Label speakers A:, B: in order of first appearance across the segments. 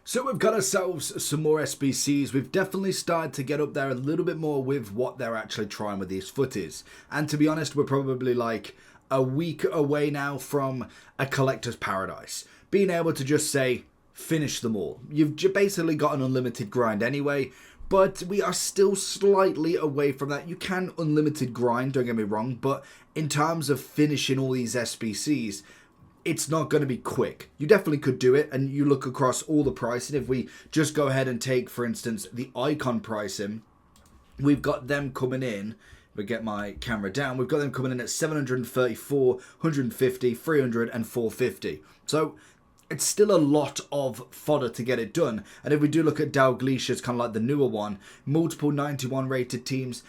A: So we've got ourselves some more SBCs. We've definitely started to get up there a little bit more with what they're actually trying with these footies. And to be honest, we're probably like a week away now from a collector's paradise. Being able to just say, finish them all. You've basically got an unlimited grind anyway, but we are still slightly away from that. You can unlimited grind, don't get me wrong, but in terms of finishing all these SBCs, it's not going to be quick. You definitely could do it, and you look across all the pricing. If we just go ahead and take, for instance, the icon pricing, we've got them coming in. We get my camera down. We've got them coming in at 734, 150, 300, and 450. So it's still a lot of fodder to get it done. And if we do look at Dalglish as kind of like the newer one, multiple 91 rated teams,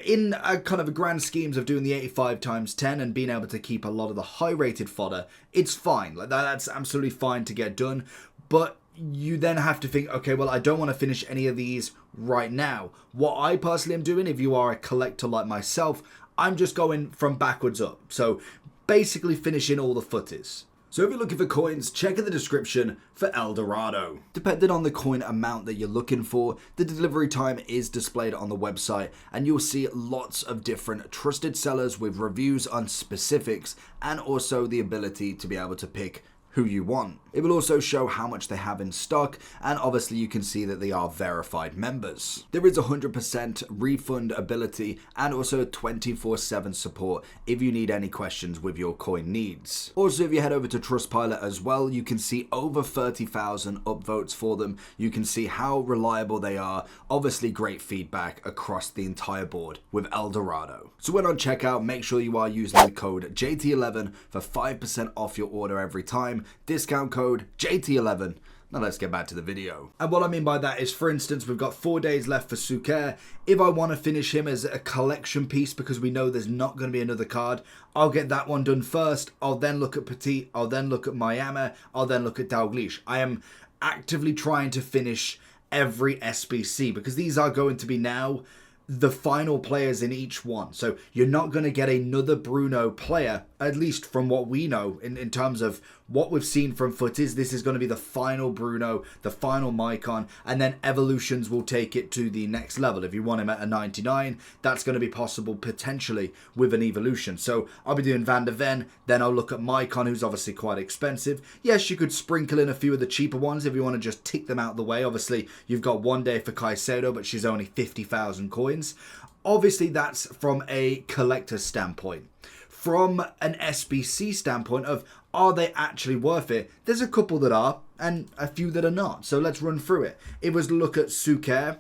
A: in a kind of a grand schemes of doing the 85 times 10 and being able to keep a lot of the high rated fodder, it's fine. Like that's absolutely fine to get done. But you then have to think, okay, well, I don't want to finish any of these right now. What I personally am doing, if you are a collector like myself, I'm just going from backwards up. So basically finishing all the footies. So if you're looking for coins, check in the description for El Dorado. Depending on the coin amount that you're looking for, the delivery time is displayed on the website, and you'll see lots of different trusted sellers with reviews on specifics and also the ability to be able to pick who you want. It will also show how much they have in stock, and obviously you can see that they are verified members. There is 100% refund ability and also 24/7 support if you need any questions with your coin needs. Also, if you head over to Trustpilot as well, you can see over 30,000 upvotes for them. You can see how reliable they are. Obviously great feedback across the entire board with El Dorado. So when on checkout, make sure you are using the code JT11 for 5% off your order every time. Discount code JT11. Now let's get back to the video. And what I mean by that is, for instance, we've got 4 days left for Sukair. If I want to finish him as a collection piece because we know there's not going to be another card, I'll get that one done first. I'll then look at Petit. I'll then look at Maicon. I'll then look at Dalglish. I am actively trying to finish every SBC because these are going to be now the final players in each one. So you're not going to get another Bruno player, at least from what we know in terms of what we've seen from footies. This is going to be the final Bruno, the final Maicon, and then evolutions will take it to the next level. If you want him at a 99, that's going to be possible potentially with an evolution. So I'll be doing Van der Ven, then I'll look at Maicon, who's obviously quite expensive. Yes, you could sprinkle in a few of the cheaper ones if you want to just tick them out of the way. Obviously, you've got 1 day for Caicedo, but she's only 50,000 coins. Obviously, that's from a collector's standpoint. From an SBC standpoint of, are they actually worth it? There's a couple that are, and a few that are not. So let's run through it. It was look at Sukair.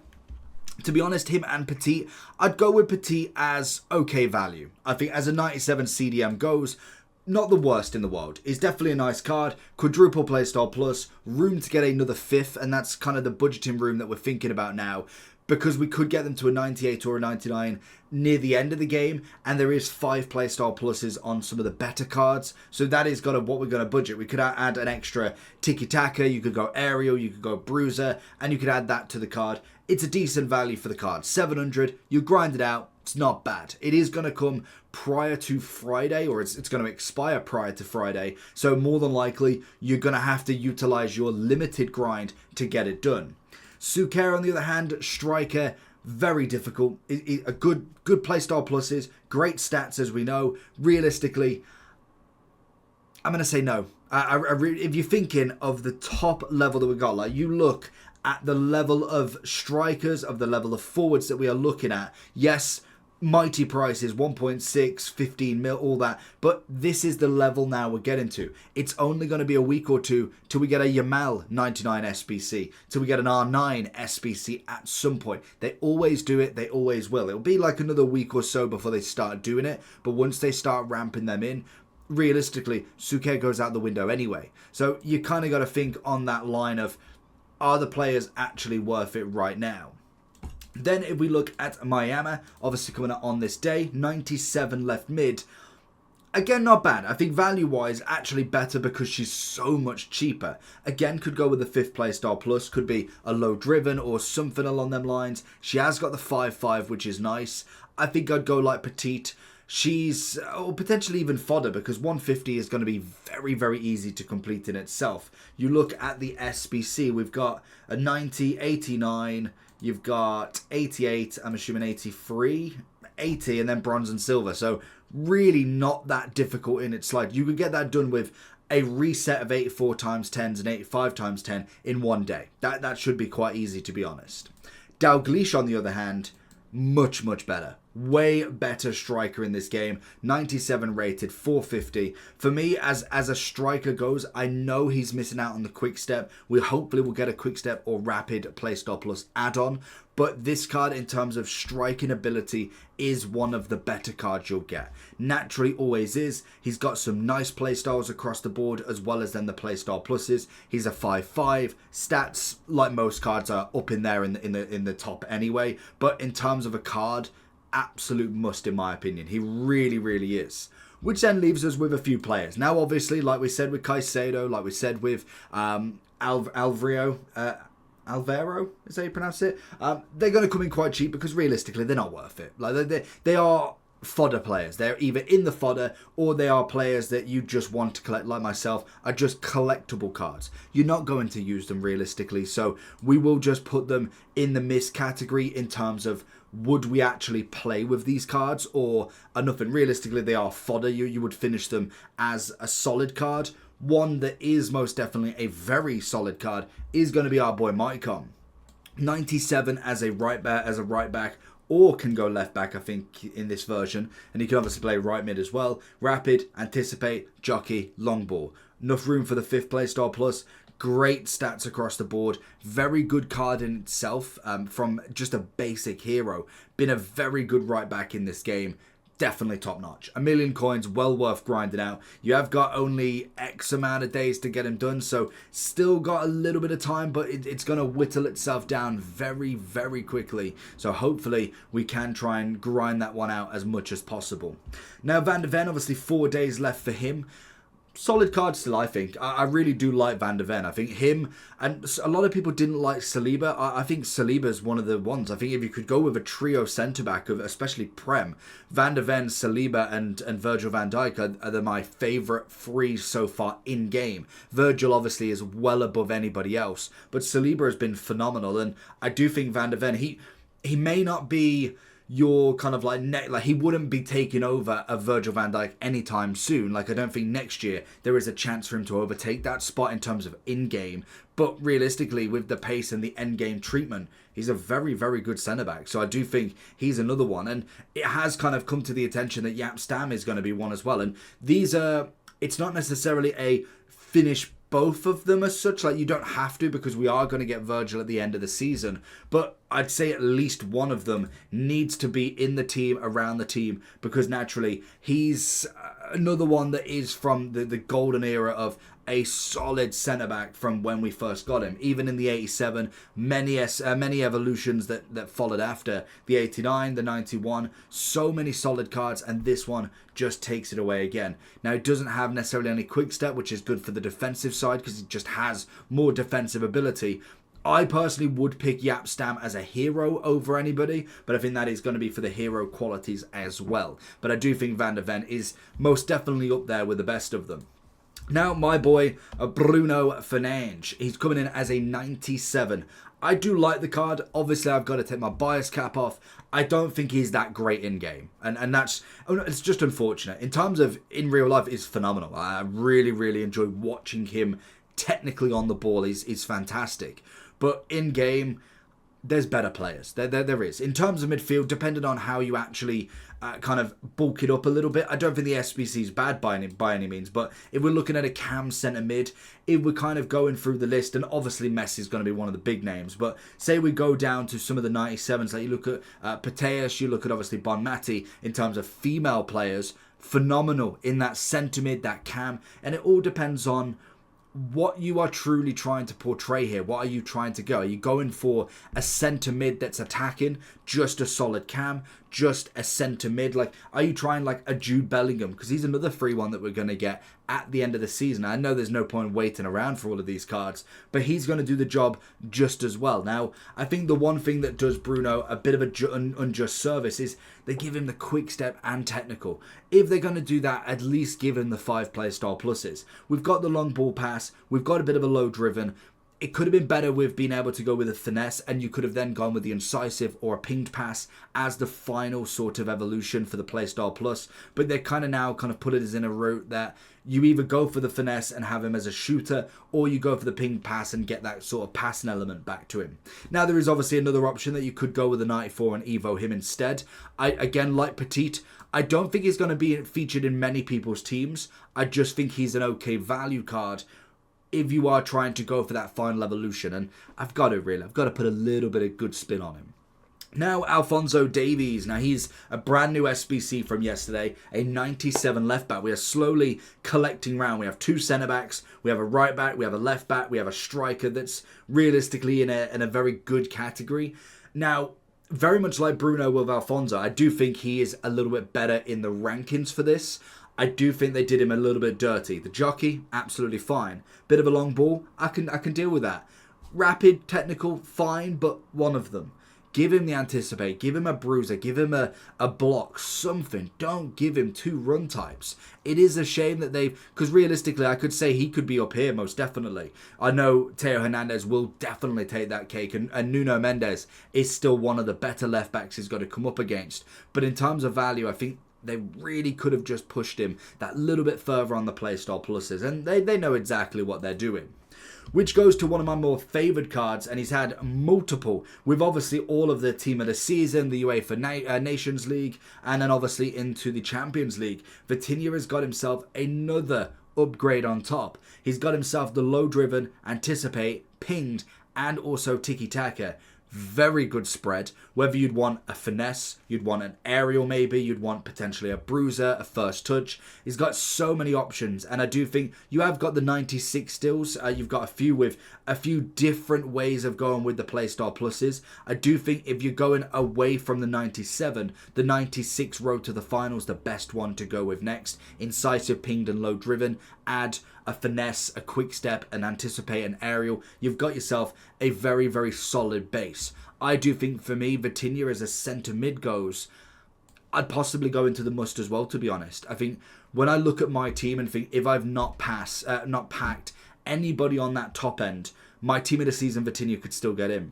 A: To be honest, him and Petit, I'd go with Petit as okay value. I think as a 97 CDM goes, not the worst in the world. It's definitely a nice card. Quadruple playstyle plus, room to get another 5th, and that's kind of the budgeting room that we're thinking about now, because we could get them to a 98 or a 99 near the end of the game, and there is 5 playstyle pluses on some of the better cards. So that is kind of what we're going to budget. We could add an extra tiki-taka, you could go aerial, you could go bruiser, and you could add that to the card. It's a decent value for the card. 700, you grind it out, it's not bad. It is going to come prior to Friday, or it's going to expire prior to Friday. So more than likely, you're going to have to utilize your limited grind to get it done. Sukair, on the other hand, striker, very difficult. A good playstyle pluses, great stats as we know. Realistically, I'm going to say no. If you're thinking of the top level that we got, like you look at the level of strikers, of the level of forwards that we are looking at, yes, mighty prices, 1.6, 15 mil, all that. But this is the level now we're getting to. It's only going to be a week or two till we get a Yamal 99 SBC, till we get an R9 SBC at some point. They always do it. They always will. It'll be like another week or so before they start doing it. But once they start ramping them in, realistically, Sukair goes out the window anyway. So you kind of got to think on that line of, are the players actually worth it right now? Then if we look at Miami, obviously coming out on this day, 97 left mid. Again, not bad. I think value-wise, actually better because she's so much cheaper. Again, could go with the 5th playstyle plus. Could be a low driven or something along them lines. She has got the 5-5, which is nice. I think I'd go like Petit. she's or potentially even fodder, because 150 is going to be very, very easy to complete in itself. You look at the SBC, we've got a 90, 89, you've got 88, I'm assuming 83, 80, and then bronze and silver. So really not that difficult in its slide. You can get that done with a reset of 84 times 10s and 85 times 10 in one day. That should be quite easy, to be honest. Dalglish, on the other hand, much, much better. Way better striker in this game. 97 rated, 450. For me, as a striker goes, I know he's missing out on the quick step. We hopefully will get a quick step or rapid playstyle plus add-on. But this card, in terms of striking ability, is one of the better cards you'll get. Naturally, always is. He's got some nice playstyles across the board, as well as then the playstyle pluses. He's a 5/5. Stats, like most cards, are up in there in the top anyway. But in terms of a card, absolute must in my opinion. He really, really is. Which then leaves us with a few players. Now, obviously, like we said with Caicedo, like we said with Alvaro, is that how you pronounce it? They're going to come in quite cheap because realistically, they're not worth it. Like they are fodder players. They're either in the fodder or they are players that you just want to collect, like myself, are just collectible cards. You're not going to use them realistically, so we will just put them in the miss category in terms of would we actually play with these cards or are nothing. Realistically, they are fodder. You would finish them as a solid card. One that is most definitely a very solid card is going to be our boy Maicon. 97 as a right back, or can go left back, I think, in this version. And he can obviously play right mid as well. Rapid, anticipate, jockey, long ball. Enough room for the 5th playstyle plus. Great stats across the board. Very good card in itself, from just a basic hero. Been a very good right back in this game. Definitely top notch. 1 million coins, well worth grinding out. You have got only X amount of days to get him done, so still got a little bit of time, but it's going to whittle itself down very, very quickly. So hopefully we can try and grind that one out as much as possible. Now, Van de Ven, obviously 4 days left for him. Solid card still, I think. I really do like Van de Ven. I think him, and a lot of people didn't like Saliba. I think Saliba's one of the ones. I think if you could go with a trio centre-back of especially Prem, Van de Ven, Saliba and Virgil van Dijk are my favourite 3 so far in-game. Virgil obviously is well above anybody else, but Saliba has been phenomenal, and I do think Van de Ven, he may not be your kind of like he wouldn't be taking over a Virgil van Dijk anytime soon. Like, I don't think next year there is a chance for him to overtake that spot in terms of in-game. But realistically, with the pace and the end-game treatment, he's a very, very good centre-back. So I do think he's another one. And it has kind of come to the attention that Stam is going to be one as well. And these are, it's not necessarily a finish both of them as such. Like, you don't have to, because we are going to get Virgil at the end of the season. But I'd say at least one of them needs to be in the team, around the team, because naturally he's another one that is from the golden era of a solid centre-back from when we first got him. Even in the 87, many evolutions that followed after. The 89, the 91, so many solid cards, and this one just takes it away again. Now, it doesn't have necessarily any quick step, which is good for the defensive side because it just has more defensive ability. I personally would pick Stam as a hero over anybody, but I think that is going to be for the hero qualities as well. But I do think Van de Ven is most definitely up there with the best of them. Now, my boy, Bruno Fernandes. He's coming in as a 97. I do like the card. Obviously, I've got to take my bias cap off. I don't think he's that great in-game. And that's, it's just unfortunate. In terms of in real life, he's phenomenal. I really, really enjoy watching him technically on the ball. He's fantastic. But in-game, there's better players. There is. In terms of midfield, depending on how you actually kind of bulk it up a little bit, I don't think the SBC is bad by any means, but if we're looking at a cam centre mid, if we're kind of going through the list, and obviously Messi is going to be one of the big names, but say we go down to some of the 97s, like you look at Petit, you look at obviously Bonmati, in terms of female players, phenomenal in that centre mid, that cam, and it all depends on what you are truly trying to portray here. What are you trying to go? Are you going for a centre mid that's attacking, just a solid cam, just a centre mid? Like, are you trying like a Jude Bellingham? Because he's another free one that we're going to get at the end of the season. I know there's no point waiting around for all of these cards, but he's going to do the job just as well. Now, I think the one thing that does Bruno a bit of an unjust service is they give him the quick step and technical. If they're going to do that, at least give him the 5 play style pluses. We've got the long ball pass, we've got a bit of a low driven. It could have been better with being able to go with a finesse, and you could have then gone with the incisive or a pinged pass as the final sort of evolution for the playstyle plus. But they kind of put it as in a route that you either go for the finesse and have him as a shooter, or you go for the pinged pass and get that sort of passing element back to him. Now, there is obviously another option that you could go with a 94 and evo him instead. Again, like Petit, I don't think he's going to be featured in many people's teams. I just think he's an okay value card if you are trying to go for that final evolution. And I've got to put a little bit of good spin on him. Now, Alphonso Davies. Now, he's a brand new SBC from yesterday, a 97 left back. We are slowly collecting round. We have 2 centre backs, we have a right back, we have a left back, we have a striker that's realistically in a very good category. Now, very much like Bruno with Alphonso, I do think he is a little bit better in the rankings for this. I do think they did him a little bit dirty. The jockey, absolutely fine. Bit of a long ball, I can deal with that. Rapid, technical, fine, but one of them. Give him the anticipate, give him a bruiser, give him a block, something. Don't give him 2 run types. It is a shame that because realistically I could say he could be up here most definitely. I know Theo Hernandez will definitely take that cake, and Nuno Mendes is still one of the better left backs he's got to come up against. But in terms of value, I think they really could have just pushed him that little bit further on the playstyle pluses, and they know exactly what they're doing. Which goes to one of my more favoured cards, and he's had multiple, with obviously all of the team of the season, the UEFA Nations League, and then obviously into the Champions League. Vetinia has got himself another upgrade on top. He's got himself the low driven, anticipate, pinged, and also tiki-taka. Very good spread. Whether you'd want a finesse, you'd want an aerial maybe, you'd want potentially a bruiser, a first touch. He's got so many options, and I do think you have got the 96 stills. You've got a few with a few different ways of going with the playstyle pluses. I do think if you're going away from the 97, the 96 road to the finals, the best one to go with next. Incisive, pinged, and low driven. Add a finesse, a quick step, an anticipate, an aerial. You've got yourself a very, very solid base. I do think for me, Vetinia as a centre mid goes, I'd possibly go into the must as well, to be honest. I think when I look at my team and think if I've not packed anybody on that top end, my team of the season Vetinia could still get in.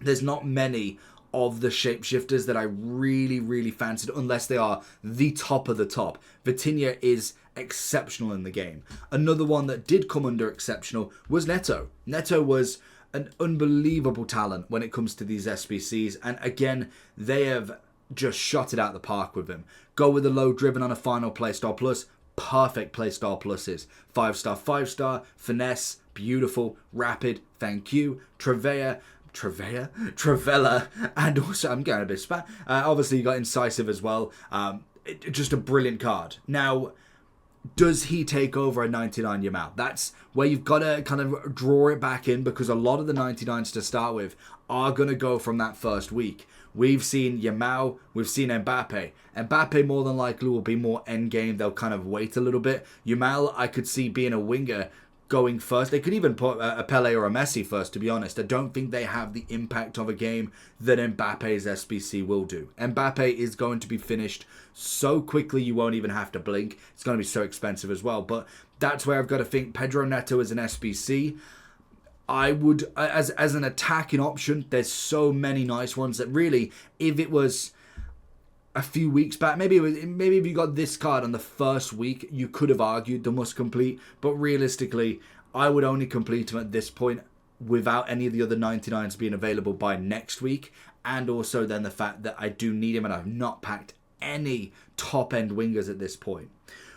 A: There's not many of the shapeshifters that I really, really fancied, unless they are the top of the top. Vetinia is exceptional in the game. Another one that did come under exceptional was Neto. Neto was an unbelievable talent when it comes to these SBCs, and again, they have just shot it out the park with him. Go with the low driven on a final playstyle plus. Perfect playstyle pluses. 5-star, 5-star, finesse, beautiful, rapid, thank you, Travella, and also I'm getting a bit spat. Obviously, you got incisive as well. Just a brilliant card. Now, does he take over a 99 Yamal? That's where you've got to kind of draw it back in, because a lot of the 99s to start with are going to go from that first week. We've seen Yamal, we've seen Mbappe. Mbappe more than likely will be more endgame. They'll kind of wait a little bit. Yamal, I could see being a winger going first. They could even put a Pele or a Messi first, to be honest. I don't think they have the impact of a game that Mbappe's SBC will do. Mbappe is going to be finished so quickly you won't even have to blink. It's going to be so expensive as well. But that's where I've got to think Pedro Neto as an SBC. I would, as an attacking option, there's so many nice ones that really, if it was a few weeks back, maybe if you got this card on the first week, you could have argued the must complete. But realistically, I would only complete him at this point without any of the other 99s being available by next week. And also then the fact that I do need him and I've not packed any top-end wingers at this point.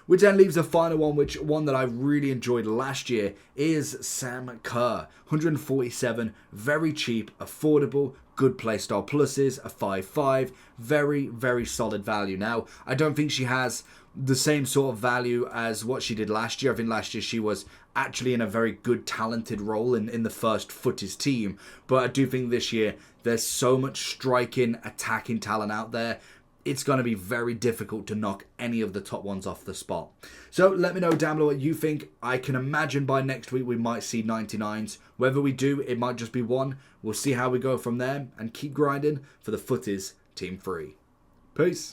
A: Which then leaves the final one that I really enjoyed last year is Sam Kerr. 147, very cheap, affordable, good playstyle pluses, a 5-5, very, very solid value. Now, I don't think she has the same sort of value as what she did last year. I think last year she was actually in a very good, talented role in the first footies team. But I do think this year there's so much striking, attacking talent out there. it's going to be very difficult to knock any of the top ones off the spot. So let me know down below what you think. I can imagine by next week we might see 99s. Whether we do, it might just be one. We'll see how we go from there and keep grinding for the Footies Team 3. Peace.